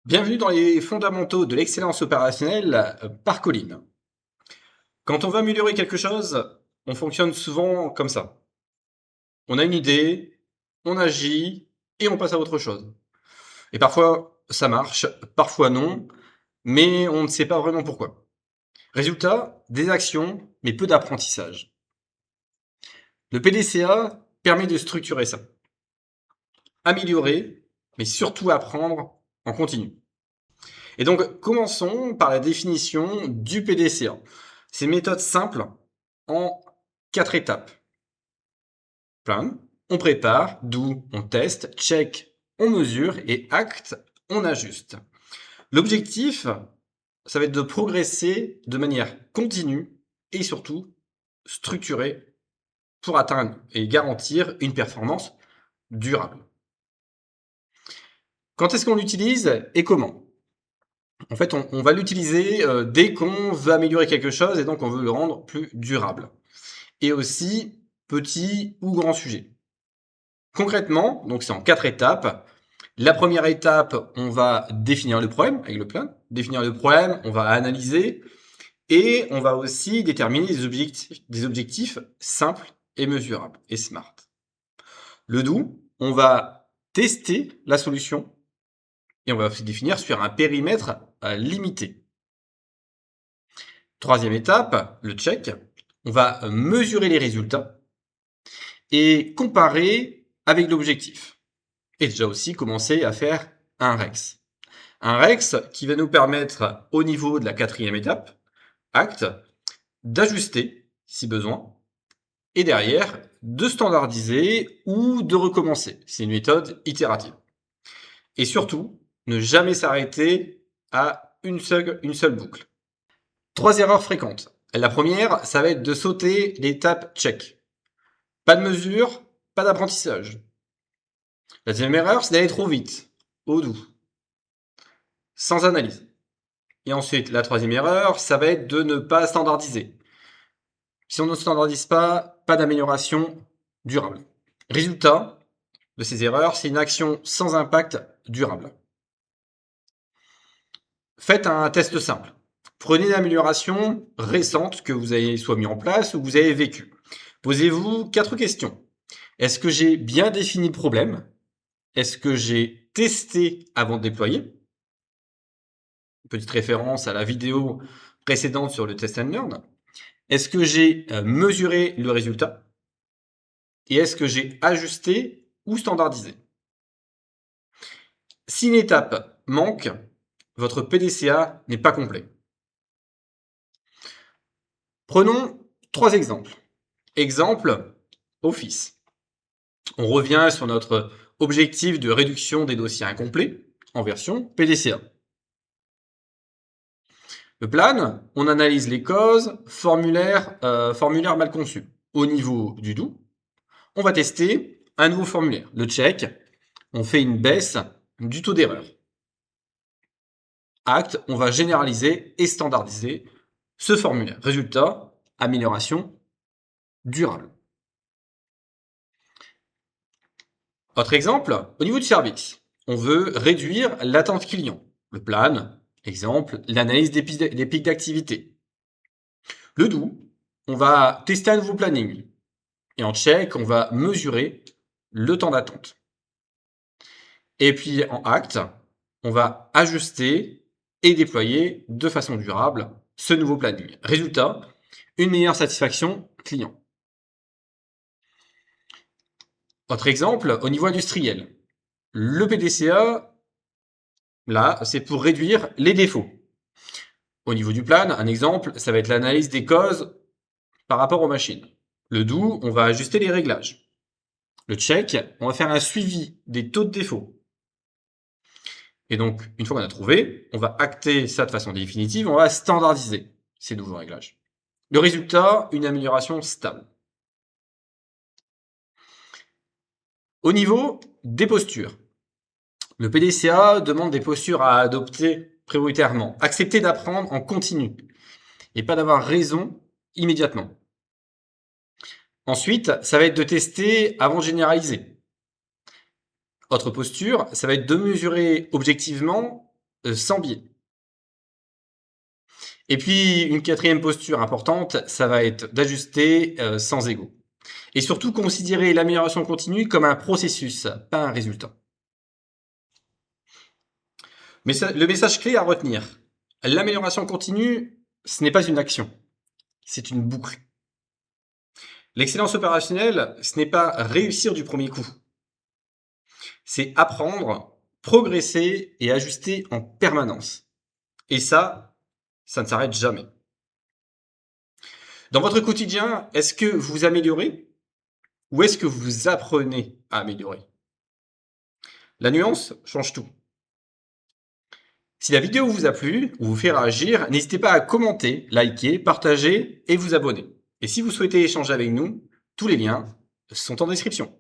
Bienvenue dans les fondamentaux de l'excellence opérationnelle par Colline. Quand on veut améliorer quelque chose, on fonctionne souvent comme ça. On a une idée, on agit et on passe à autre chose. Et parfois ça marche, parfois non, mais on ne sait pas vraiment pourquoi. Résultat, des actions, mais peu d'apprentissage. Le PDCA permet de structurer ça. Améliorer, mais surtout apprendre en continu. Et donc, commençons par la définition du PDCA. C'est une méthode simple en 4 étapes. Plan, on prépare, do, on teste, check, on mesure et act, on ajuste. L'objectif, ça va être de progresser de manière continue et surtout structurée pour atteindre et garantir une performance durable. Quand est-ce qu'on l'utilise et comment? En fait, on va l'utiliser dès qu'on veut améliorer quelque chose et donc on veut le rendre plus durable. Et aussi petit ou grand sujet. Concrètement, donc c'est en 4 étapes. La première étape, on va définir le problème avec le plan. Définir le problème, on va analyser et on va aussi déterminer des objectifs simples et mesurables et smart. Le do, on va tester la solution et on va se définir sur un périmètre limité. Troisième étape, le check. On va mesurer les résultats et comparer avec l'objectif. Et déjà aussi commencer à faire un REX. Un REX qui va nous permettre, au niveau de la quatrième étape, acte, d'ajuster si besoin, et derrière, de standardiser ou de recommencer. C'est une méthode itérative. Et surtout, ne jamais s'arrêter à une seule boucle. 3 erreurs fréquentes. La première, ça va être de sauter l'étape check. Pas de mesure, pas d'apprentissage. La deuxième erreur, c'est d'aller trop vite, au doux, sans analyse. Et ensuite, la troisième erreur, ça va être de ne pas standardiser. Si on ne standardise pas, pas d'amélioration durable. Résultat de ces erreurs, c'est une action sans impact durable. Faites un test simple. Prenez une amélioration récente que vous avez soit mis en place ou que vous avez vécue. Posez-vous 4 questions. Est-ce que j'ai bien défini le problème? Est-ce que j'ai testé avant de déployer? Petite référence à la vidéo précédente sur le test and learn. Est-ce que j'ai mesuré le résultat? Et est-ce que j'ai ajusté ou standardisé? Si une étape manque, votre PDCA n'est pas complet. Prenons 3 exemples. Exemple, Office. On revient sur notre objectif de réduction des dossiers incomplets en version PDCA. Le plan, on analyse les causes, formulaire mal conçu. Au niveau du do, on va tester un nouveau formulaire. Le check, on fait une baisse du taux d'erreur. Acte, on va généraliser et standardiser ce formulaire. Résultat, amélioration durable. Autre exemple, au niveau du service, on veut réduire l'attente client. Le plan, exemple, l'analyse des pics d'activité. Le do, on va tester un nouveau planning. Et en check, on va mesurer le temps d'attente. Et puis en acte, on va ajuster et déployer de façon durable ce nouveau planning. Résultat, une meilleure satisfaction client. Autre exemple, au niveau industriel. Le PDCA, là, c'est pour réduire les défauts. Au niveau du plan, un exemple, ça va être l'analyse des causes par rapport aux machines. Le do, on va ajuster les réglages. Le check, on va faire un suivi des taux de défaut. Et donc, une fois qu'on a trouvé, on va acter ça de façon définitive, on va standardiser ces nouveaux réglages. Le résultat, une amélioration stable. Au niveau des postures, le PDCA demande des postures à adopter prioritairement. Accepter d'apprendre en continu et pas d'avoir raison immédiatement. Ensuite, ça va être de tester avant de généraliser. Autre posture, ça va être de mesurer objectivement sans biais. Et puis, une quatrième posture importante, ça va être d'ajuster sans ego. Et surtout, considérer l'amélioration continue comme un processus, pas un résultat. Mais le message clé à retenir, l'amélioration continue, ce n'est pas une action, c'est une boucle. L'excellence opérationnelle, ce n'est pas réussir du premier coup. C'est apprendre, progresser et ajuster en permanence. Et ça ne s'arrête jamais. Dans votre quotidien, est-ce que vous améliorez ou est-ce que vous apprenez à améliorer? La nuance change tout. Si la vidéo vous a plu ou vous fait réagir, n'hésitez pas à commenter, liker, partager et vous abonner. Et si vous souhaitez échanger avec nous, tous les liens sont en description.